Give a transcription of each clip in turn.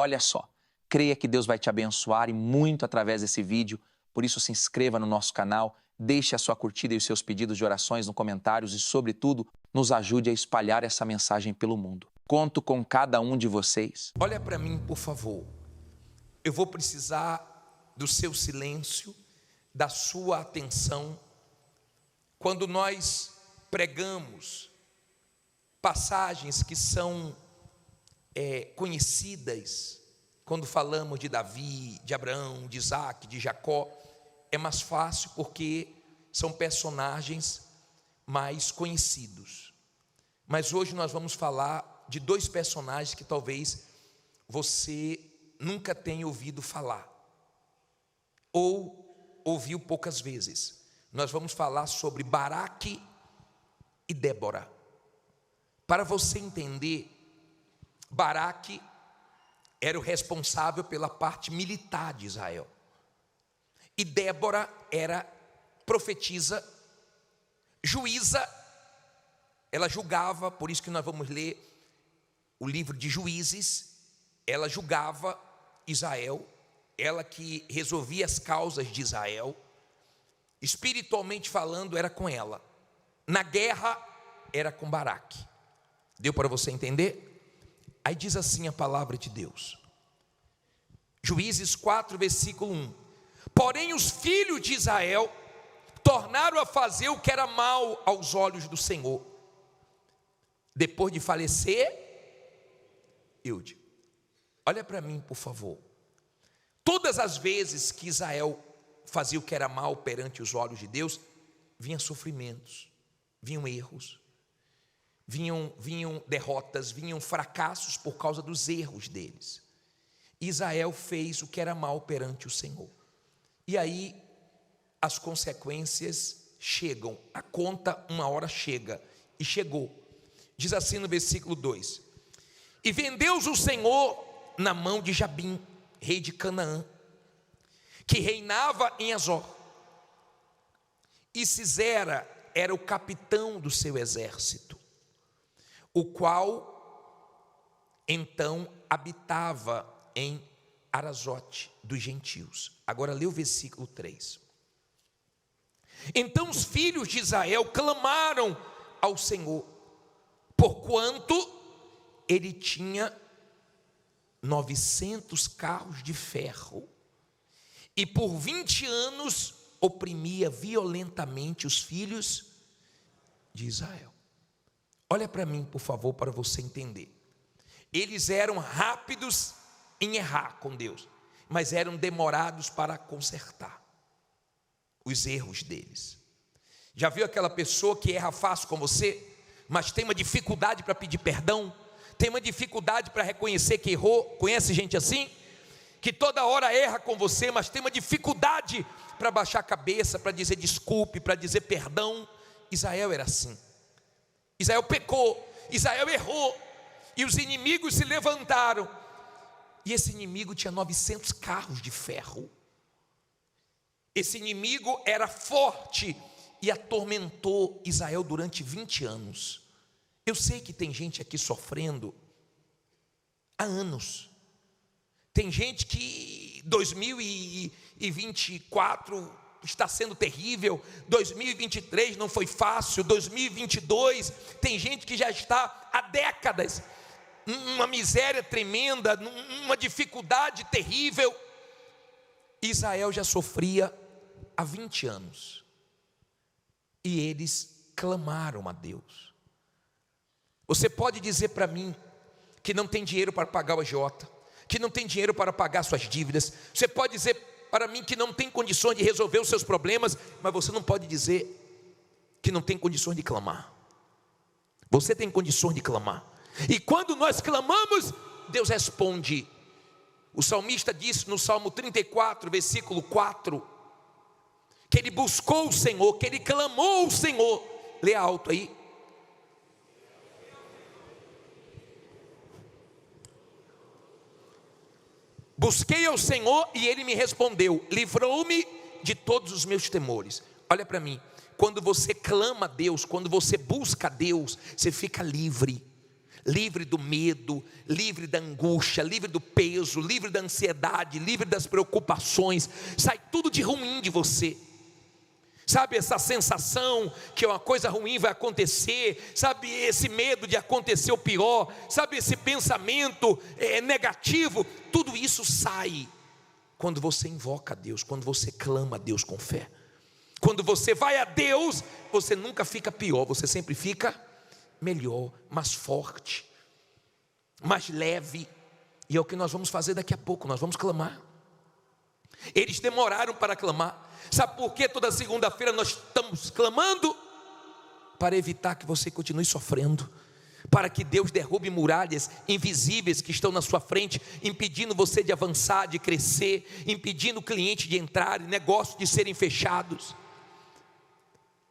Olha só, creia que Deus vai te abençoar e muito através desse vídeo. Por isso, se inscreva no nosso canal, deixe a sua curtida e os seus pedidos de orações nos comentários e, sobretudo, nos ajude a espalhar essa mensagem pelo mundo. Conto com cada um de vocês. Olha para mim, por favor. Eu vou precisar do seu silêncio, da sua atenção. Quando nós pregamos passagens que são conhecidas, quando falamos de Davi, de Abraão, de Isaac, de Jacó, é mais fácil porque são personagens mais conhecidos. Mas hoje nós vamos falar de dois personagens que talvez você nunca tenha ouvido falar, ou ouviu poucas vezes. Nós vamos falar sobre Baraque e Débora. Para você entender, Baraque era o responsável pela parte militar de Israel. E Débora era profetisa, juíza, ela julgava, por isso que nós vamos ler o livro de Juízes. Ela julgava Israel, ela que resolvia as causas de Israel. Espiritualmente falando, era com ela. Na guerra, era com Baraque. Deu para você entender? Aí diz assim a palavra de Deus. Juízes 4, versículo 1. Porém os filhos de Israel tornaram a fazer o que era mal aos olhos do Senhor. Depois de falecer, Eude, olha para mim, por favor. Todas as vezes que Israel fazia o que era mal perante os olhos de Deus, vinham sofrimentos, vinham erros, vinham derrotas, vinham fracassos por causa dos erros deles. Israel fez o que era mal perante o Senhor. E aí as consequências chegam, a conta uma hora chega, e chegou. Diz assim no versículo 2: E vendeu-os o Senhor na mão de Jabim, rei de Canaã, que reinava em Azor. E Sisera era o capitão do seu exército, o qual então habitava em Arazote dos gentios. Agora lê o versículo 3. Então os filhos de Israel clamaram ao Senhor, porquanto ele tinha 900 carros de ferro, e por 20 anos oprimia violentamente os filhos de Israel. Olha para mim, por favor, para você entender. Eles eram rápidos em errar com Deus, mas eram demorados para consertar os erros deles. Já viu aquela pessoa que erra fácil com você, mas tem uma dificuldade para pedir perdão, tem uma dificuldade para reconhecer que errou? Conhece gente assim? Que toda hora erra com você, mas tem uma dificuldade para baixar a cabeça, para dizer desculpe, para dizer perdão. Israel era assim. Israel pecou, Israel errou, e os inimigos se levantaram, e esse inimigo tinha 900 carros de ferro. Esse inimigo era forte e atormentou Israel durante 20 anos. Eu sei que tem gente aqui sofrendo há anos. Tem gente que 2024 está sendo terrível, 2023 não foi fácil, 2022, tem gente que já está há décadas, uma miséria tremenda, uma dificuldade terrível. Israel já sofria há 20 anos, e eles clamaram a Deus. Você pode dizer para mim que não tem dinheiro para pagar o agiota, que não tem dinheiro para pagar suas dívidas. Você pode dizer para mim que não tem condições de resolver os seus problemas, mas você não pode dizer que não tem condições de clamar. Você tem condições de clamar, e quando nós clamamos, Deus responde. O salmista disse no Salmo 34, versículo 4, que ele buscou o Senhor, que ele clamou o Senhor. Lê alto aí. Busquei ao Senhor e Ele me respondeu, livrou-me de todos os meus temores. Olha para mim, quando você clama a Deus, quando você busca a Deus, você fica livre. livre do medo, livre da angústia, livre do peso, livre da ansiedade, livre das preocupações. Sai tudo de ruim de você. Sabe essa sensação que uma coisa ruim vai acontecer, sabe esse medo de acontecer o pior, sabe esse pensamento negativo, tudo isso sai quando você invoca a Deus, quando você clama a Deus com fé. Quando você vai a Deus, você nunca fica pior, você sempre fica melhor, mais forte, mais leve. E é o que nós vamos fazer daqui a pouco, nós vamos clamar. Eles demoraram para clamar. Sabe por que toda segunda-feira nós estamos clamando? Para evitar que você continue sofrendo, para que Deus derrube muralhas invisíveis que estão na sua frente, impedindo você de avançar, de crescer, impedindo o cliente de entrar, negócios de serem fechados.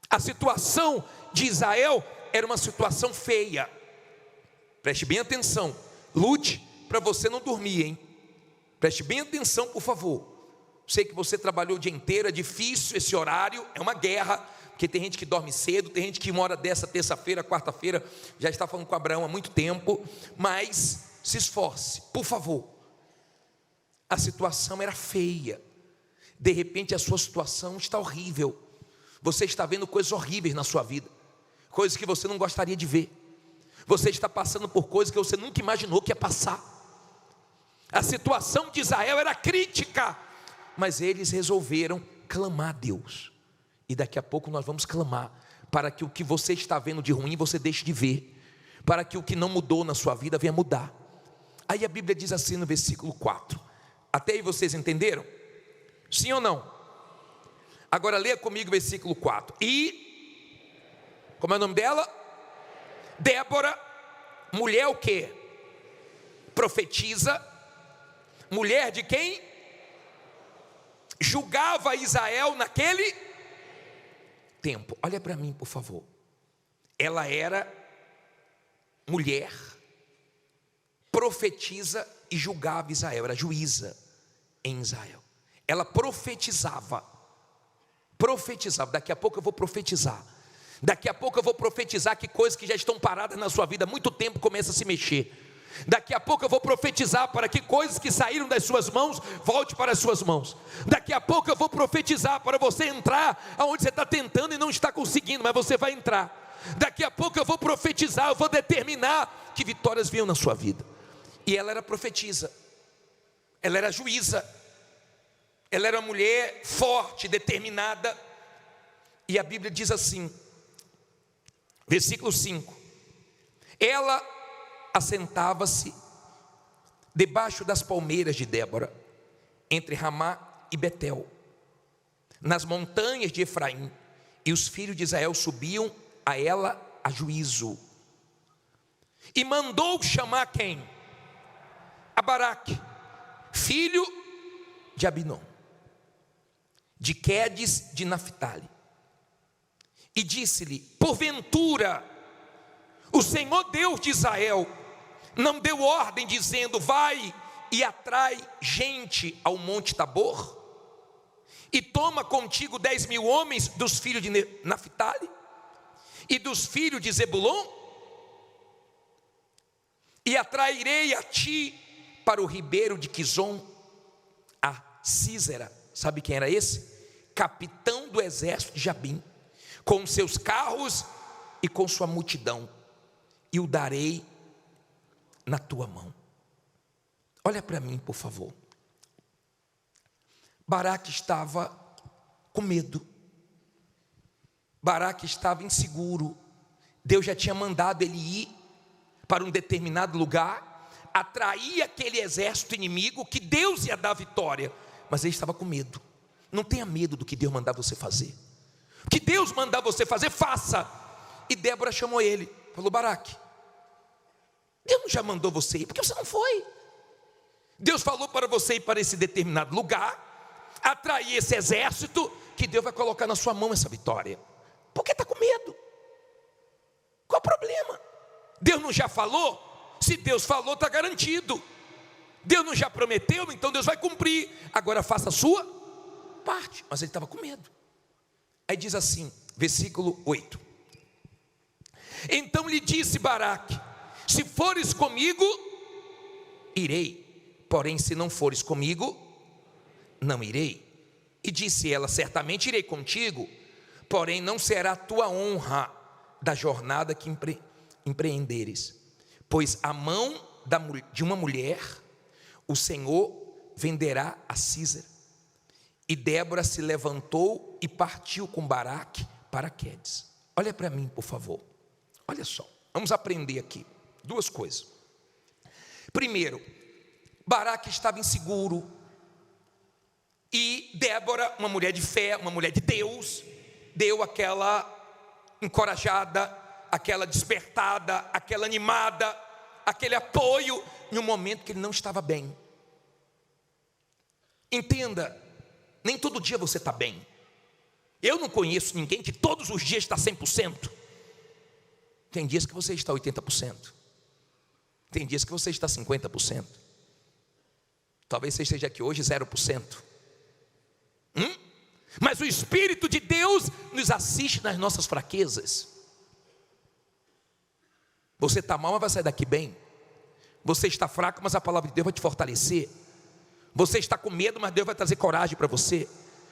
A situação de Israel era uma situação feia. Preste bem atenção, lute para você não dormir, hein? Preste bem atenção, por favor. Sei que você trabalhou o dia inteiro, é difícil esse horário, é uma guerra, porque tem gente que dorme cedo, tem gente que uma hora dessa, terça-feira, quarta-feira, já está falando com Abraão há muito tempo, mas se esforce, por favor. A situação era feia, de repente a sua situação está horrível, você está vendo coisas horríveis na sua vida, coisas que você não gostaria de ver, você está passando por coisas que você nunca imaginou que ia passar. A situação de Israel era crítica, mas eles resolveram clamar a Deus. E daqui a pouco nós vamos clamar para que o que você está vendo de ruim você deixe de ver, para que o que não mudou na sua vida venha mudar. Aí a Bíblia diz assim no versículo 4. Até aí vocês entenderam? Sim ou não? Agora leia comigo o versículo 4. E, como é o nome dela? Débora, mulher o quê? Profetiza. Mulher de quem? Julgava Israel naquele tempo. Olha para mim, por favor. Ela era mulher, profetiza e julgava Israel. Era juíza em Israel. Ela profetizava. Daqui a pouco eu vou profetizar. Daqui a pouco eu vou profetizar que coisas que já estão paradas na sua vida há muito tempo começam a se mexer. Daqui a pouco eu vou profetizar para que coisas que saíram das suas mãos volte para as suas mãos. Daqui a pouco eu vou profetizar para você entrar aonde você está tentando e não está conseguindo, mas você vai entrar. Daqui a pouco eu vou profetizar, eu vou determinar que vitórias venham na sua vida. E ela era profetisa, ela era juíza, ela era mulher forte, determinada. E a Bíblia diz assim, versículo 5: ela assentava-se debaixo das palmeiras de Débora, entre Ramá e Betel, nas montanhas de Efraim, e os filhos de Israel subiam a ela a juízo. E mandou chamar quem? A Baraque, filho de Abinom, de Quedes de Naphtali, e disse-lhe: porventura o Senhor Deus de Israel não deu ordem dizendo: vai e atrai gente ao monte Tabor, e toma contigo 10.000 homens dos filhos de Naphtali e dos filhos de Zebulon, e atrairei a ti para o ribeiro de Quizon a Sísera. Sabe quem era esse? Capitão do exército de Jabim, com seus carros e com sua multidão, e o darei na tua mão. Olha para mim, por favor. Baraque estava com medo, Baraque estava inseguro. Deus já tinha mandado ele ir para um determinado lugar, atrair aquele exército inimigo que Deus ia dar vitória, mas ele estava com medo. Não tenha medo do que Deus mandar você fazer. O que Deus mandar você fazer, faça. E Débora chamou ele, falou: Baraque, Deus não já mandou você ir, por que você não foi? Deus falou para você ir para esse determinado lugar, atrair esse exército, que Deus vai colocar na sua mão essa vitória. Por que está com medo? Qual o problema? Deus não já falou? Se Deus falou, está garantido. Deus não já prometeu, então Deus vai cumprir. Agora faça a sua parte. Mas ele estava com medo. Aí diz assim, versículo 8: então lhe disse Baraque: Se fores comigo, irei. Porém, se não fores comigo, não irei. E disse ela: certamente irei contigo, porém não será tua honra da jornada que empreenderes, pois a mão de uma mulher o Senhor venderá a Císara. E Débora se levantou e partiu com Baraque para Quedes. Olha para mim, por favor. Olha só, vamos aprender aqui duas coisas. Primeiro, Baraque estava inseguro, e Débora, uma mulher de fé, uma mulher de Deus, deu aquela encorajada, aquela despertada, aquela animada, aquele apoio em um momento que ele não estava bem. Entenda, nem todo dia você está bem. Eu não conheço ninguém que todos os dias está 100%. Tem dias que você está 80%. Tem dias que você está 50%. Talvez você esteja aqui hoje 0%. Mas o Espírito de Deus nos assiste nas nossas fraquezas. Você está mal, mas vai sair daqui bem. Você está fraco, mas a palavra de Deus vai te fortalecer. Você está com medo, mas Deus vai trazer coragem para você.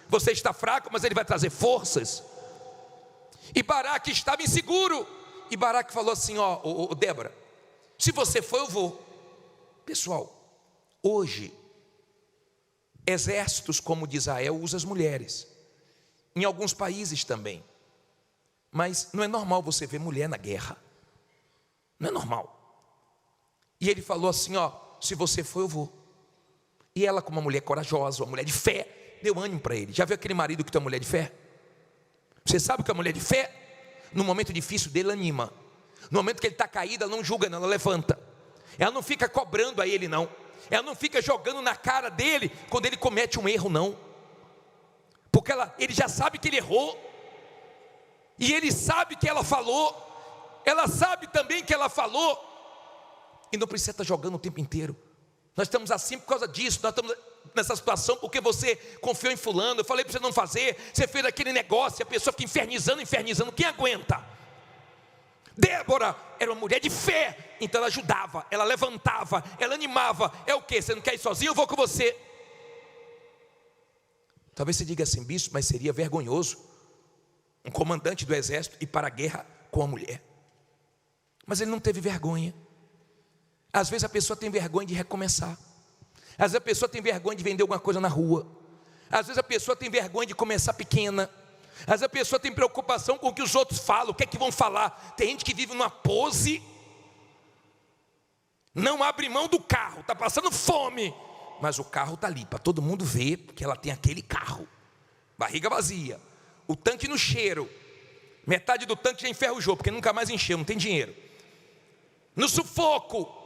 Você está fraco, mas Ele vai trazer forças. E Baraque estava inseguro. E Baraque falou assim: ó, Débora, se você for, eu vou. Pessoal, hoje exércitos como o de Israel usam as mulheres, em alguns países também. Mas não é normal você ver mulher na guerra. Não é normal. E ele falou assim: ó, se você for, eu vou. E ela, como uma mulher corajosa, uma mulher de fé, deu ânimo para ele. Já viu aquele marido que tem uma mulher de fé? Você sabe que a mulher de fé, no momento difícil dele, anima. No momento que ele está caído, ela não julga, não, ela levanta. Ela não fica cobrando a ele, não. Ela não fica jogando na cara dele quando ele comete um erro, não. Porque ele já sabe que ele errou. E ele sabe que ela falou. Ela sabe também que ela falou. E não precisa estar jogando o tempo inteiro. Nós estamos assim por causa disso. Nós estamos nessa situação porque você confiou em fulano. Eu falei para você não fazer. Você fez aquele negócio e a pessoa fica infernizando. Quem aguenta? Débora era uma mulher de fé. Então ela ajudava, ela levantava, ela animava. É o quê? Você não quer ir sozinho? Eu vou com você. Talvez você diga assim: bispo, mas seria vergonhoso um comandante do exército ir para a guerra com a mulher. Mas ele não teve vergonha. Às vezes a pessoa tem vergonha de recomeçar. Às vezes a pessoa tem vergonha de vender alguma coisa na rua. Às vezes a pessoa tem vergonha de começar pequena. Às vezes a pessoa tem preocupação com o que os outros falam. O que é que vão falar? Tem gente que vive numa pose. Não abre mão do carro. Está passando fome. Mas o carro está ali para todo mundo ver que ela tem aquele carro. Barriga vazia. O tanque no cheiro. Metade do tanque já enferrujou, porque nunca mais encheu, não tem dinheiro. No sufoco.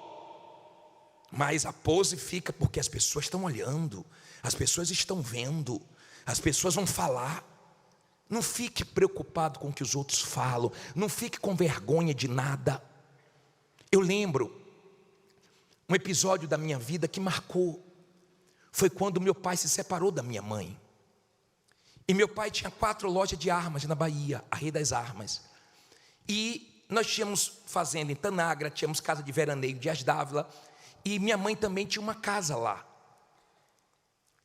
Mas a pose fica porque as pessoas estão olhando, as pessoas estão vendo, as pessoas vão falar. Não fique preocupado com o que os outros falam, não fique com vergonha de nada. Eu lembro um episódio da minha vida que marcou. Foi quando meu pai se separou da minha mãe. E meu pai tinha 4 lojas de armas na Bahia, a Rei das Armas. E nós tínhamos fazenda em Tanagra, tínhamos casa de veraneio em Dias d'Ávila. E minha mãe também tinha uma casa lá.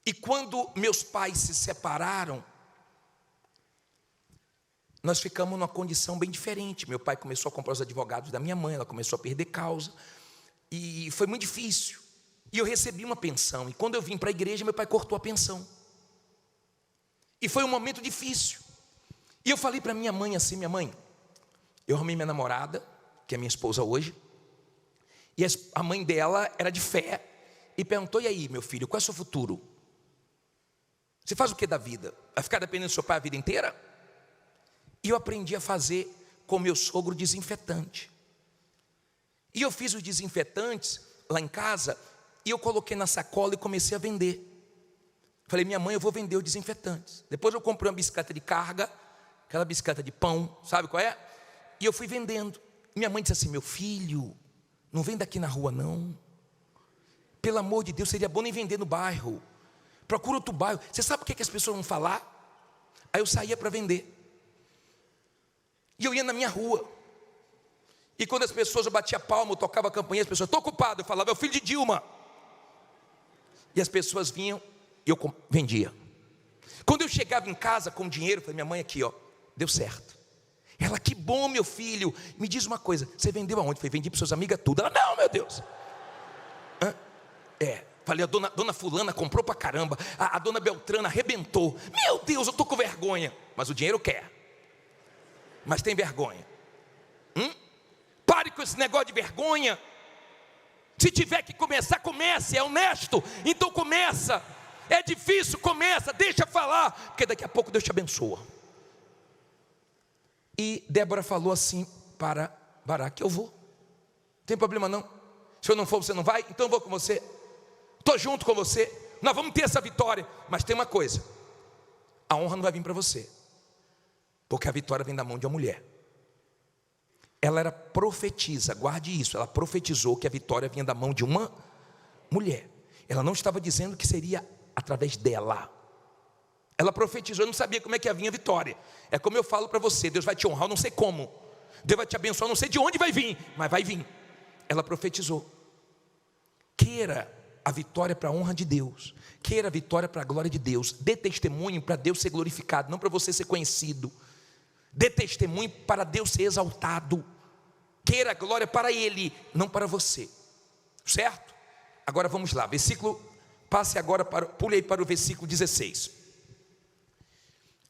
E quando meus pais se separaram, nós ficamos numa condição bem diferente. Meu pai começou a comprar os advogados da minha mãe, ela começou a perder causa. E foi muito difícil. E eu recebi uma pensão. E quando eu vim para a igreja, meu pai cortou a pensão. E foi um momento difícil. E eu falei para minha mãe assim: minha mãe, eu arrumei minha namorada, que é minha esposa hoje. E a mãe dela era de fé. E perguntou: e aí, meu filho, qual é o seu futuro? Você faz o que da vida? Vai ficar dependendo do seu pai a vida inteira? E eu aprendi a fazer com meu sogro desinfetante. E eu fiz os desinfetantes lá em casa. E eu coloquei na sacola e comecei a vender. Falei: minha mãe, eu vou vender os desinfetantes. Depois eu comprei uma bicicleta de carga, aquela bicicleta de pão, sabe qual é? E eu fui vendendo. Minha mãe disse assim: meu filho, não vem daqui na rua não. Pelo amor de Deus, seria bom nem vender no bairro. Procura outro bairro. Você sabe o que as pessoas vão falar? Aí eu saía para vender. E eu ia na minha rua. E quando as pessoas, eu batia palma, eu tocava a campainha, as pessoas, estou ocupado. Eu falava, é o filho de Dilma. E as pessoas vinham e eu vendia. Quando eu chegava em casa com dinheiro, eu falei, minha mãe aqui, ó, deu certo. Ela, que bom, meu filho. Me diz uma coisa, você vendeu aonde? Eu falei, vendi para suas amigas tudo. Ela, não, meu Deus. Falei, a dona fulana comprou pra caramba, a dona Beltrana arrebentou. Meu Deus, eu tô com vergonha. Mas o dinheiro quer. Mas tem vergonha. Pare com esse negócio de vergonha. Se tiver que começar, comece, é honesto. Então começa. É difícil, começa, deixa falar, porque daqui a pouco Deus te abençoa. E Débora falou assim para Baraque, eu vou. Não tem problema não. Se eu não for, você não vai? Então eu vou com você. Estou junto com você. Nós vamos ter essa vitória. Mas tem uma coisa, a honra não vai vir para você, porque a vitória vem da mão de uma mulher. Ela era profetisa, guarde isso. Ela profetizou que a vitória vinha da mão de uma mulher. Ela não estava dizendo que seria através dela. Ela profetizou, eu não sabia como é que ia vir a vitória. É como eu falo para você, Deus vai te honrar, eu não sei como. Deus vai te abençoar, eu não sei de onde vai vir, mas vai vir. Ela profetizou. Queira a vitória para a honra de Deus. Queira a vitória para a glória de Deus. Dê testemunho para Deus ser glorificado, não para você ser conhecido. Dê testemunho para Deus ser exaltado. Queira a glória para Ele, não para você. Certo? Agora vamos lá, passe agora, pule aí para o versículo 16.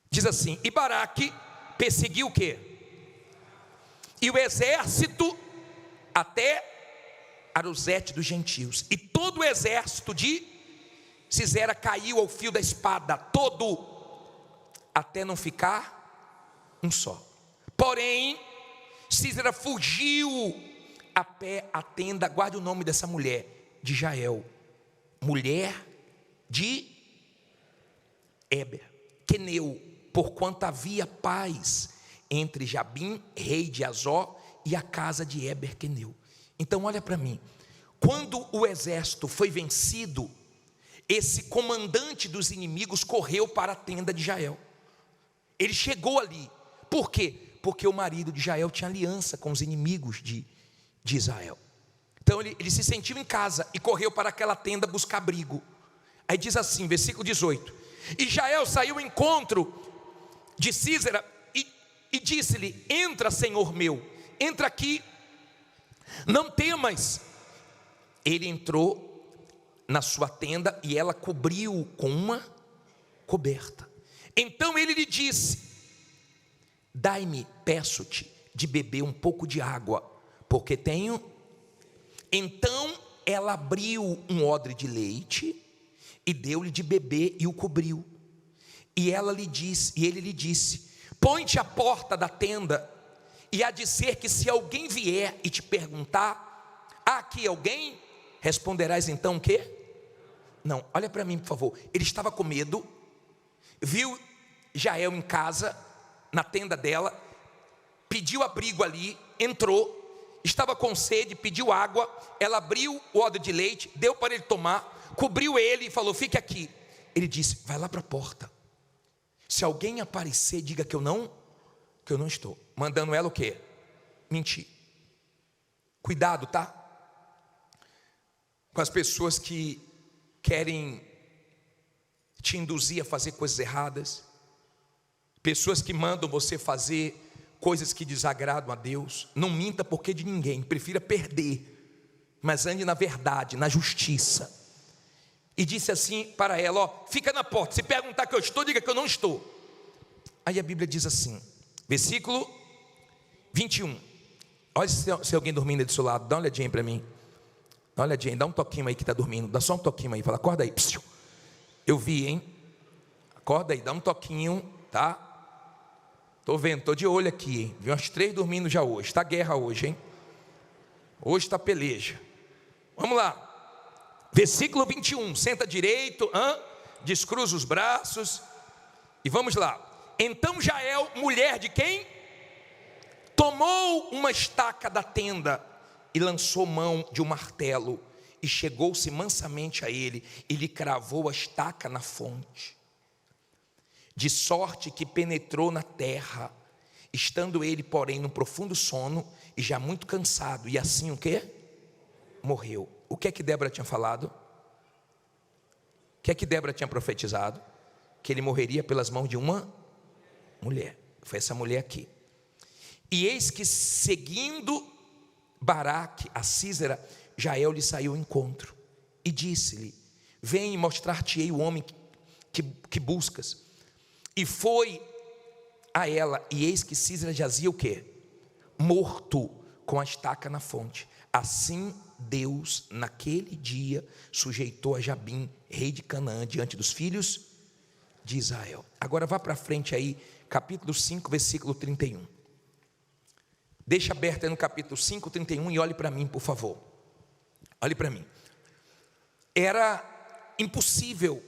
Diz assim, e Baraque perseguiu o quê? E o exército até Aruzete dos gentios. E todo o exército de Sisera caiu ao fio da espada, todo, até não ficar um só. Porém, Sisera fugiu a pé à tenda, guarde o nome dessa mulher, de Jael, mulher de Eber, Queneu, porquanto havia paz entre Jabim, rei de Azó, e a casa de Eber Queneu. Então olha para mim, quando o exército foi vencido, esse comandante dos inimigos correu para a tenda de Jael. Ele chegou ali, por quê? Porque o marido de Jael tinha aliança com os inimigos de Israel. Então ele se sentiu em casa e correu para aquela tenda buscar abrigo. Aí diz assim, versículo 18, e Jael saiu ao encontro de Sisera e disse-lhe, entra, senhor meu, entra aqui, não temas. Ele entrou na sua tenda e ela cobriu com uma coberta. Então ele lhe disse, dai-me, peço-te, de beber um pouco de água, porque tenho. Então ela abriu um odre de leite e deu-lhe de beber e o cobriu. E ele lhe disse, põe-te à porta da tenda, e há de ser que se alguém vier e te perguntar, há aqui alguém? Responderás então o quê? Não, olha para mim por favor. Ele estava com medo, viu Jael em casa, na tenda dela, pediu abrigo ali, entrou, estava com sede, pediu água, ela abriu o odre de leite, deu para ele tomar, cobriu ele e falou, fique aqui. Ele disse, vai lá para a porta. Se alguém aparecer, diga que eu não estou. Mandando ela o quê? Mentir. Cuidado, tá? Com as pessoas que querem te induzir a fazer coisas erradas. Pessoas que mandam você fazer coisas que desagradam a Deus. Não minta porque de ninguém, prefira perder. Mas ande na verdade, na justiça. E disse assim para ela, ó, fica na porta, se perguntar que eu estou, diga que eu não estou. Aí a Bíblia diz assim, versículo 21, olha se alguém dormindo aí do seu lado, dá uma olhadinha para mim, dá uma olhadinha, dá um toquinho aí que está dormindo, dá só um toquinho aí, fala, acorda aí, psiu. Eu vi, hein, acorda aí, dá um toquinho, tá, estou vendo, estou de olho aqui, hein? Vi umas 3 dormindo já hoje, está guerra hoje, hein, hoje está peleja, vamos lá. Versículo 21, senta direito, descruza os braços, e vamos lá. Então Jael, mulher de quem? Tomou uma estaca da tenda, e lançou mão de um martelo, e chegou-se mansamente a ele, e lhe cravou a estaca na fonte, de sorte que penetrou na terra, Estando ele, porém, num profundo sono e já muito cansado, e assim o quê? Morreu. O que é que Débora tinha falado? O que é que Débora tinha profetizado? Que ele morreria pelas mãos de uma mulher. Foi essa mulher aqui. E eis que, seguindo Baraque a Sísera, Jael lhe saiu ao encontro e disse-lhe: vem e mostrar-te-ei o homem que buscas. E foi a ela, e eis que Sísera jazia o quê? Morto, com a estaca na fonte. Assim Deus, naquele dia, sujeitou a Jabim, rei de Canaã, diante dos filhos de Israel. Agora vá para frente aí, capítulo 5, versículo 31. Deixa aberto aí no capítulo 5, 31 e olhe para mim, por favor. Olhe para mim. Era impossível,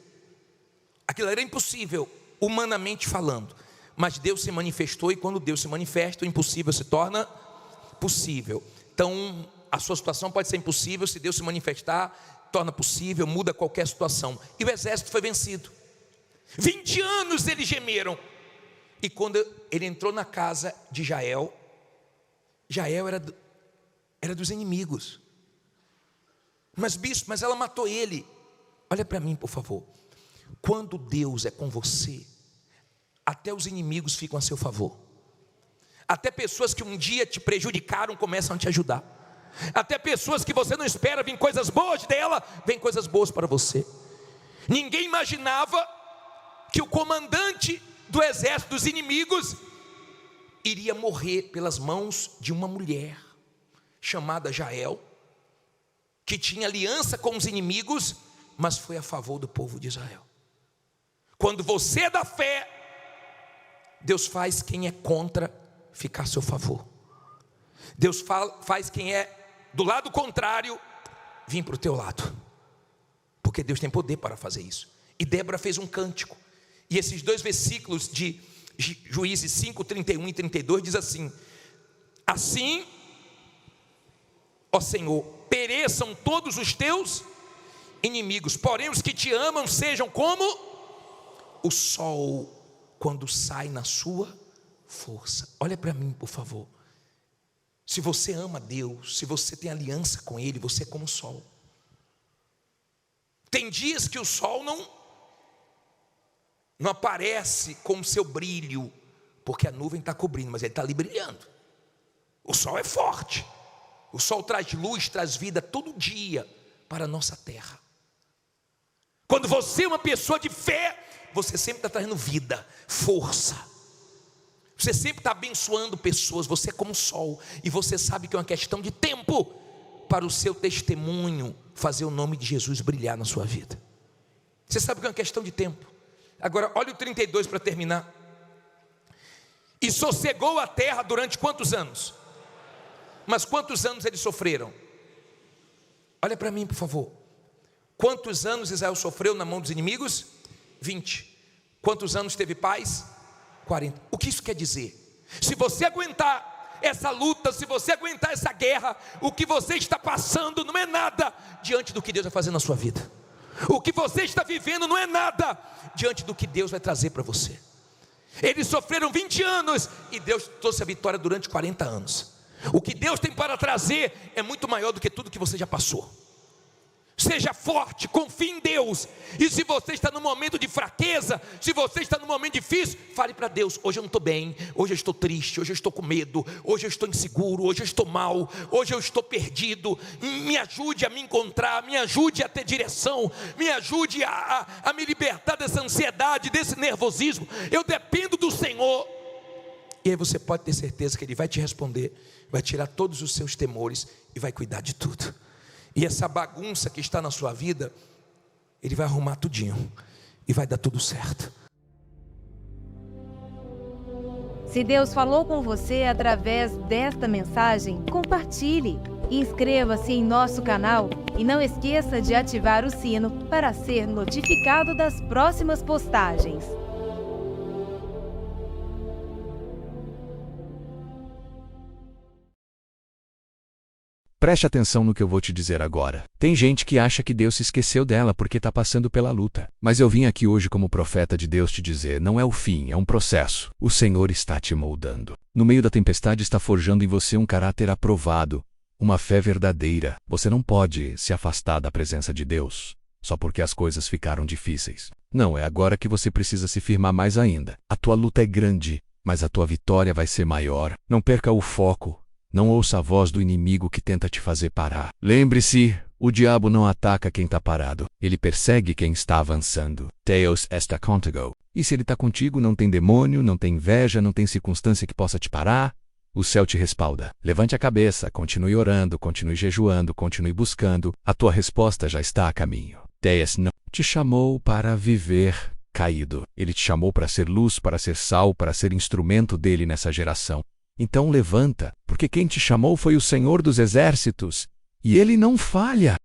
aquilo era impossível, humanamente falando. Mas Deus se manifestou, e quando Deus se manifesta, o impossível se torna possível. Então, a sua situação pode ser impossível, se Deus se manifestar, torna possível, muda qualquer situação. E o exército foi vencido. 20 anos eles gemeram. E quando ele entrou na casa de Jael, Jael era dos inimigos. Mas bispo, mas ela matou ele. Olha para mim, por favor. Quando Deus é com você, até os inimigos ficam a seu favor. Até pessoas que um dia te prejudicaram começam a te ajudar. Até pessoas que você não espera, vem coisas boas dela, vem coisas boas para você. Ninguém imaginava que o comandante do exército dos inimigos iria morrer pelas mãos de uma mulher chamada Jael, que tinha aliança com os inimigos, mas foi a favor do povo de Israel. Quando você é da fé, Deus faz quem é contra ficar a seu favor. Deus faz quem é do lado contrário vir para o teu lado, porque Deus tem poder para fazer isso. E Débora fez um cântico, e esses dois versículos de Juízes 5, 31 e 32 diz assim: assim, ó Senhor, pereçam todos os teus inimigos, porém os que te amam sejam como o sol quando sai na sua força. Olha para mim, por favor. Se você ama Deus, se você tem aliança com Ele, você é como o sol. Tem dias que o sol não aparece com o seu brilho, porque a nuvem está cobrindo, mas ele está ali brilhando. O sol é forte. O sol traz luz, traz vida todo dia para a nossa terra. Quando você é uma pessoa de fé, você sempre está trazendo vida, força. Você sempre está abençoando pessoas. Você é como o sol, e você sabe que é uma questão de tempo para o seu testemunho fazer o nome de Jesus brilhar na sua vida. Você sabe que é uma questão de tempo. Agora olha o 32 para terminar. E sossegou a terra durante quantos anos? Mas quantos anos eles sofreram? Olha para mim, por favor. Quantos anos Israel sofreu na mão dos inimigos? 20. Quantos anos teve paz? 40. O que isso quer dizer? Se você aguentar essa luta, se você aguentar essa guerra, o que você está passando não é nada diante do que Deus vai fazer na sua vida. O que você está vivendo não é nada diante do que Deus vai trazer para você. Eles sofreram 20 anos e Deus trouxe a vitória durante 40 anos. O que Deus tem para trazer é muito maior do que tudo que você já passou. Seja forte, confie em Deus. E se você está num momento de fraqueza, se você está num momento difícil, fale para Deus: hoje eu não estou bem, hoje eu estou triste, hoje eu estou com medo, hoje eu estou inseguro, hoje eu estou mal, hoje eu estou perdido. Me ajude a me encontrar, me ajude a ter direção, me ajude a me libertar dessa ansiedade, desse nervosismo. Eu dependo do Senhor. E aí você pode ter certeza que Ele vai te responder, vai tirar todos os seus temores e vai cuidar de tudo. E essa bagunça que está na sua vida, Ele vai arrumar tudinho e vai dar tudo certo. Se Deus falou com você através desta mensagem, compartilhe. Inscreva-se em nosso canal e não esqueça de ativar o sino para ser notificado das próximas postagens. Preste atenção no que eu vou te dizer agora. Tem gente que acha que Deus se esqueceu dela porque está passando pela luta. Mas eu vim aqui hoje como profeta de Deus te dizer, não é o fim, é um processo. O Senhor está te moldando. No meio da tempestade está forjando em você um caráter aprovado, uma fé verdadeira. Você não pode se afastar da presença de Deus só porque as coisas ficaram difíceis. Não, é agora que você precisa se firmar mais ainda. A tua luta é grande, mas a tua vitória vai ser maior. Não perca o foco. Não ouça a voz do inimigo que tenta te fazer parar. Lembre-se, o diabo não ataca quem está parado. Ele persegue quem está avançando. Deus está contigo. E se ele está contigo, não tem demônio, não tem inveja, não tem circunstância que possa te parar. O céu te respalda. Levante a cabeça, continue orando, continue jejuando, continue buscando. A tua resposta já está a caminho. Deus não te chamou para viver caído. Ele te chamou para ser luz, para ser sal, para ser instrumento dele nessa geração. Então levanta, porque quem te chamou foi o Senhor dos Exércitos, e ele não falha.